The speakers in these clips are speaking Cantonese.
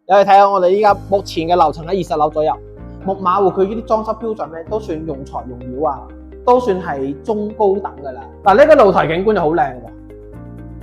你去睇下我哋依家目前嘅樓層喺20樓左右。木馬湖佢呢啲裝修標準咧，都算用材用料啊，都算係中高等㗎啦。嗱，呢個露台景觀就好靚喎，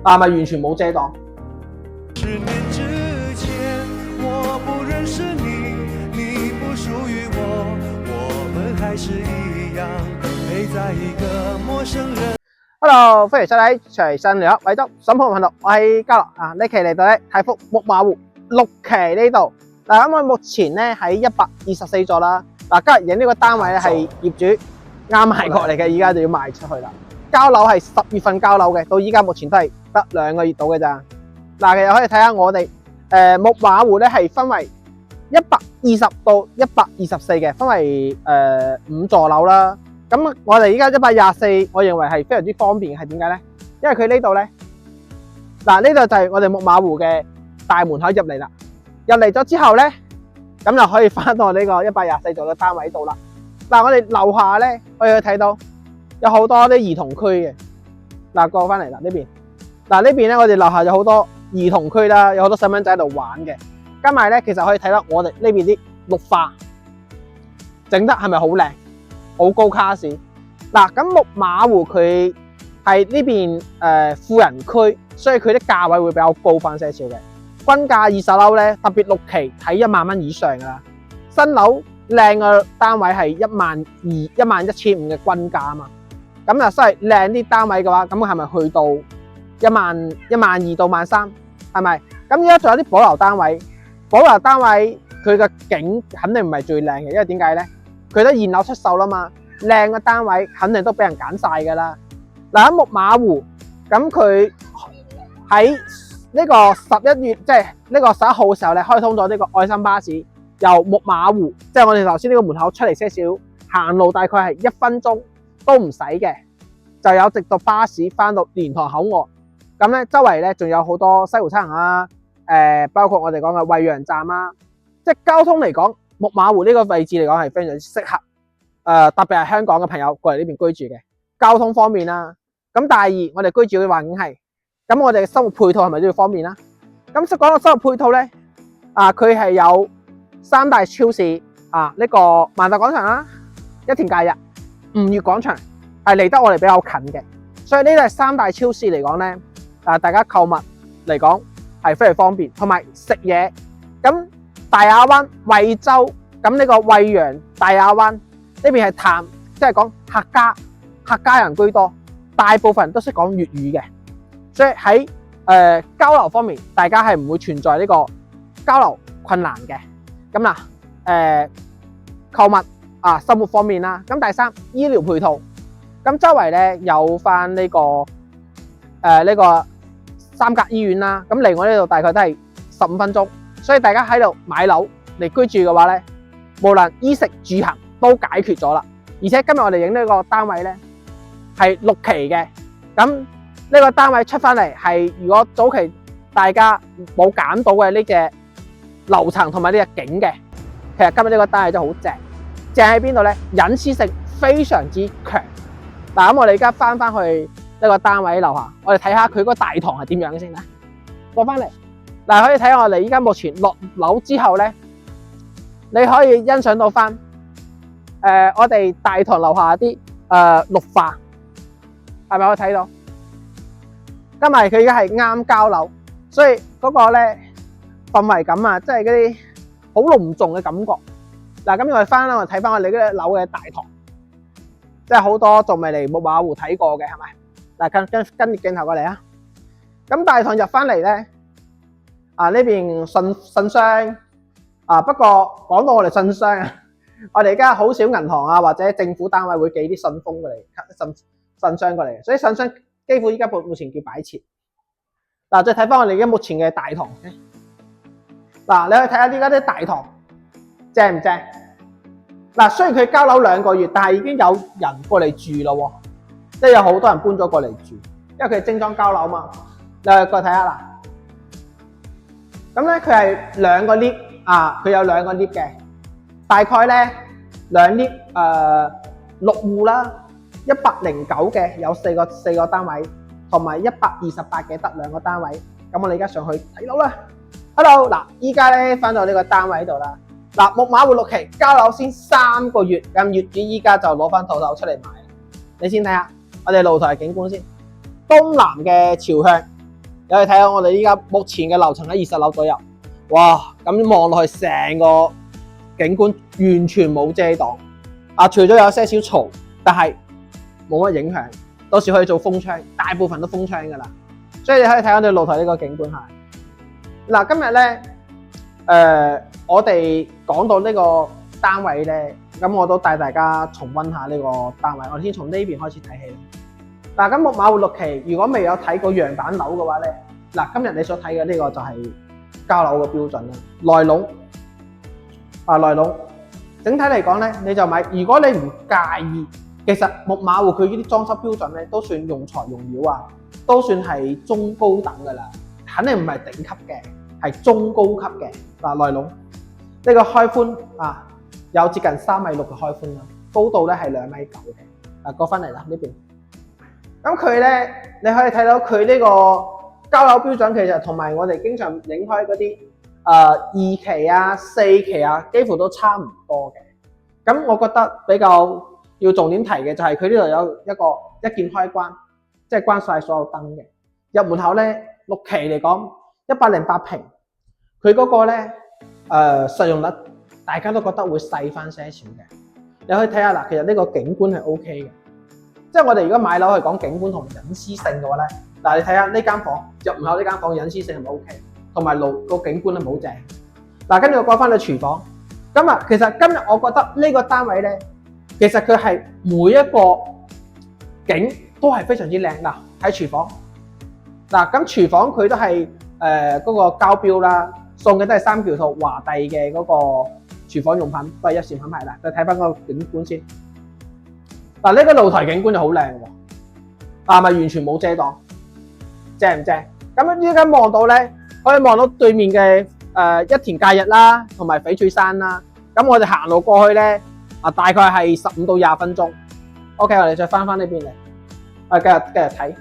但係咪完全冇遮擋？10年之前我不認識你，你不屬於我，我們還是一樣陪在一個陌生人。Hello， 歡迎收睇隨心聊惠州沈鋪頻道，我係嘉樂啊。呢期嚟到咧太福木馬湖6期呢度。嗱，咁我目前咧喺124座啦。嗱，今日影呢個單位咧係業主啱賣過嚟嘅，而家就要賣出去啦。交樓係10月份交樓嘅，到依家目前都係得2個月到嘅咋。嗱，其實可以睇下我哋木馬湖咧係分為120到124嘅，分為5座樓啦。咁我哋依家124，我認為係非常之方便嘅，係點解咧？因為佢呢度咧，嗱，呢度就係我哋木馬湖嘅大門口入嚟啦。入嚟咗之後咧，咁就可以翻到呢個124座嘅單位度啦。嗱，我哋樓下咧可以睇到有好多啲兒童區嘅。嗱，過翻嚟啦呢邊。嗱，呢邊咧我哋樓下有好多兒童區啦，有好多細蚊仔喺度玩嘅。加埋咧，其實可以睇到我哋呢邊啲綠化整得係咪好靚？好高卡士。嗱，咁木馬湖佢係呢邊富人區，所以佢啲價位會比較高翻些少嘅。均價20樓咧，特別6期睇1萬蚊以上噶啦。新樓靚嘅單位係12000、11500嘅均價啊嘛。咁啊，所以靚啲單位嘅話，咁係咪去到12000到13000？係咪？咁而家仲有啲保留單位，保留單位佢嘅景肯定唔係最靚嘅，因為點解咧？佢都現樓出售啦嘛，靚嘅單位肯定都俾人揀晒噶啦。嗱，喺木馬湖，咁佢喺呢個11月，即係呢個11號嘅時候咧，開通咗呢個愛心巴士，由木馬湖，即係我哋頭先呢個門口出嚟些少，行路大概係1分鐘都唔使嘅，就有直達巴士翻到蓮塘口岸。咁咧，周圍咧仲有好多西湖七行啊，包括我哋講嘅惠陽站啊，即係交通嚟講，木馬湖呢個位置嚟講係非常之適合，特別係香港嘅朋友過嚟呢邊居住嘅，交通方面啦。咁第二，我哋居住嘅環境係。咁我哋嘅生活配套係咪都要方便啦？咁講到生活配套咧，佢係有3大超市呢個萬達廣場啦、一田假日、吳越廣場係離得我哋比較近嘅，所以呢度係3大超市嚟講咧，大家購物嚟講係非常方便，同埋食嘢。咁大亞灣、惠州咁呢個惠陽、大亞灣呢邊係淡，即係講客家人居多，大部分人都識講粵語嘅。所以喺交流方面，大家係唔會存在呢個交流困難嘅。咁嗱，購物生活方面啦。咁第三，醫療配套。咁周圍咧有翻呢個3甲醫院啦。咁離我呢度大概都係15分鐘。所以大家喺度買樓嚟居住嘅話咧，無論衣食住行都解決咗啦。而且今日我哋影呢個單位咧係6期嘅。咁呢個單位出翻嚟係，如果早期大家冇揀到嘅呢隻樓層同埋呢隻景嘅，其實今日呢個單位真係好正。正喺邊度咧？隱私性非常之強。嗱，咁我哋而家翻去呢個單位樓下，我哋睇下佢嗰個大堂係點樣先啦。過翻嚟，嗱，可以睇下我哋依家目前落樓之後咧，你可以欣賞到翻我哋大堂樓下啲綠化，係咪可以睇到？因為佢而家係啱交樓，所以嗰個咧氛圍感啊，即係嗰啲好隆重嘅感覺。嗱，咁我哋翻啦，我哋睇翻我哋嗰啲樓嘅大堂，即係好多仲未嚟木馬湖睇過嘅，係咪？嗱，跟住鏡頭過嚟啊！咁大堂入翻嚟咧，呢邊信箱不過講到我哋信箱啊，我哋而家好少銀行啊或者政府單位會寄啲信封過嚟，信箱過嚟，所以信箱幾乎依家目前叫擺設。嗱，再睇翻我哋而家目前嘅大堂。嗱，你去睇下依家啲大堂正唔正？嗱，雖然佢交樓2個月，但係已經有人過嚟住咯，即係有好多人搬咗過嚟住，因為佢係精裝交樓嘛。你過嚟睇下啦。咁咧佢係2個 lift 佢有2個 lift 嘅，大概咧2 lift 6戶啦。109嘅有4個單位，同埋128嘅得2個單位。咁我哋而家上去睇樓啦。Hello， 嗱，依家咧翻到呢個單位度啦。嗱，木馬活6期交樓先3個月，咁業主依家就攞翻套樓出嚟賣。你先睇下我哋露台景觀先，東南嘅朝向，有去睇下我哋依家目前嘅樓層喺20樓左右。哇，咁望落去成個景觀完全冇遮擋，除咗有些少嘈，但係冇乜影響。到時可以做風窗，大部分都風窗噶啦。所以你可以睇我哋露台呢個景觀下。嗱，今日咧，我哋講到呢個單位咧，咁我都帶大家重溫下呢個單位。我哋先從呢邊開始睇起。嗱，咁木馬活6期，如果未有睇過樣板樓嘅話咧，嗱，今日你所睇嘅呢個就係交樓嘅標準啦。內籠，內籠，整體嚟講咧，你就買。如果你唔介意，其實木馬活佢呢啲裝修標準咧，都算用材用料啊，都算係中高等噶啦，肯定唔係頂級嘅。係中高級嘅。內籠呢個開寬有接近3.6米嘅開寬啦，高度咧係2.9米嘅。過翻嚟啦呢邊，咁佢咧你可以睇到佢呢個交樓標準，其實同埋我哋經常影開嗰啲2期4期幾乎都差唔多嘅。咁我覺得比較要重點提嘅就係佢呢度有一鍵開關，即係關晒所有燈嘅。入門口咧6期嚟講。108平，佢嗰個咧實用率大家都覺得會細翻些少嘅。你可以睇下嗱，其實呢個景觀係 OK 嘅，即係我哋如果買樓去講景觀同隱私性嘅話咧，嗱你睇下呢間房入門口呢間房隱私性係咪 OK， 同埋個景觀係冇正。嗱，跟住我講翻去廚房，其實今日我覺得呢個單位咧，其實佢係每一個景都係非常之靚。嗱，睇廚房，咁廚房佢都係。嗰個膠標啦，送嘅都係3件套華帝嘅嗰個廚房用品，都係一線品牌啦。再睇翻個景觀先，呢個露台景觀就好靚喎，咪完全冇遮擋，正唔正？咁依家望到咧，可以望到對面嘅一田假日啦，同埋翡翠山啦。咁我哋行路過去咧，大概係15到20分鐘。OK， 我哋再翻呢邊嚟，繼續睇。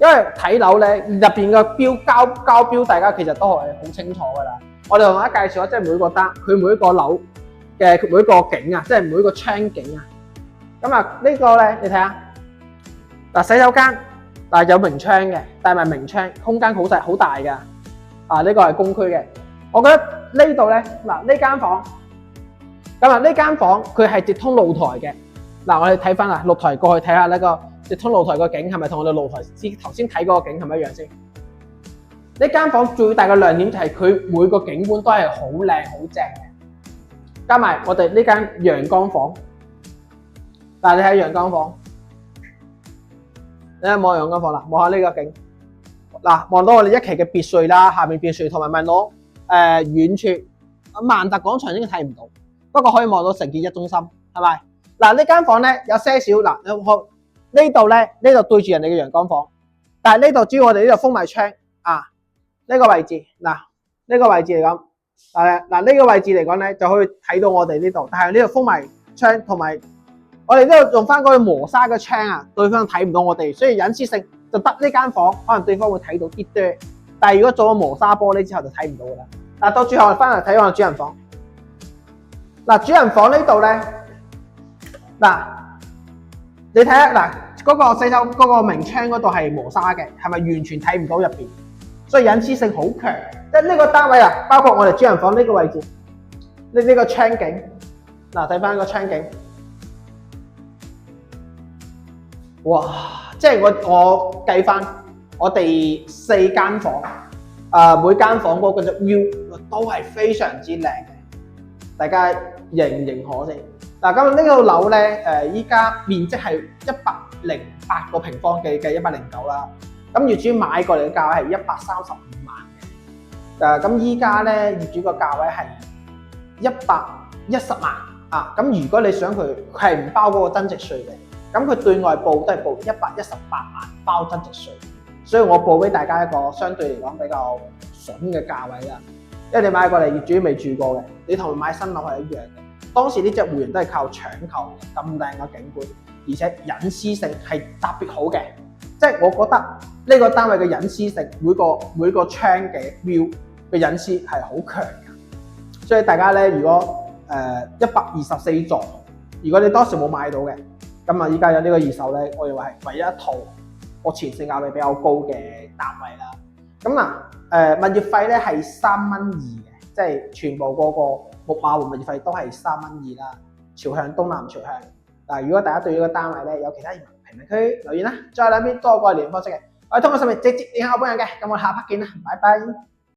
因為睇樓咧，入邊嘅交標，大家其實都係好清楚噶啦。我哋同大家介紹下，即係每個單，佢每一個樓嘅每一個景啊，即係每一個窗景啊。咁呢個咧，你睇下，洗手間有明窗嘅，帶埋明窗，空間好細好大噶。呢個係公區嘅。我覺得呢度咧，呢間房，呢間房佢係直通露台嘅。我哋睇翻露台過去睇下呢個。直通露台個景係咪同我哋露台頭先睇嗰個景係咪一樣先？呢間房最大嘅亮點就係佢每個景觀都係好靚好正嘅，加埋我哋呢間陽光房。你睇陽光房，你望陽光房啦，望下呢個景。望到我哋1期嘅別墅啦，下面別墅同埋望到遠處萬達廣場應該睇唔到，不過可以望到城建一中心，係咪？呢間房咧有些少呢度對住人哋嘅陽光房，但係呢度主要我哋呢度封埋窗呢個位置呢個位置嚟講，呢個位置嚟講咧就可以睇到我哋呢度，但係呢度封埋窗，同埋我哋呢度用翻嗰個磨砂嘅窗對方睇唔到我哋，所以隱私性就得呢間房可能對方會睇到啲多，但係如果做咗磨砂玻璃之後就睇唔到噶啦。到最後我哋翻嚟睇我主人房，主人房呢度咧你睇下嗰個洗手嗰個明窗嗰度係磨砂嘅，係咪完全睇唔到入邊？所以隱私性好強。即係呢個單位包括我哋主人房呢個位置，呢個窗景。睇翻個窗景，哇！即係我計翻，我哋4間房，每間房嗰個 view 都係非常之靚嘅。大家認唔認可先？咁呢個樓咧，依家面積係108個平方嘅109啦。咁業主買過嚟嘅價位係135萬嘅。咁依家咧業主個價位係110萬咁如果你想佢係唔包嗰個增值稅嘅，咁佢對外報都係報118萬包增值稅。所以我報俾大家一個相對嚟講比較筍嘅價位啦。因為你買過嚟業主未住過嘅，你同買新樓係一樣嘅。當時呢隻戶型都係靠搶購嘅，咁靚嘅景觀，而且隱私性係特別好嘅。即係我覺得呢個單位嘅隱私性，每個窗嘅 view 嘅隱私係好強嘅。所以大家咧，如果124座，如果你當時冇買到嘅，咁啊依家有呢個二手咧，我認為係唯一一套目前性價比比較高嘅單位啦。咁物業費咧係3.2嘅，即係全部嗰個木馬湖物業費都係3.2啦，朝向東南朝向。嗱，如果大家對呢個單位咧有其他疑問，評論區留言啦，再兩邊多個聯絡方式嘅，我哋通過上面直接聯繫我本人嘅。咁我下 part 見啦，拜拜。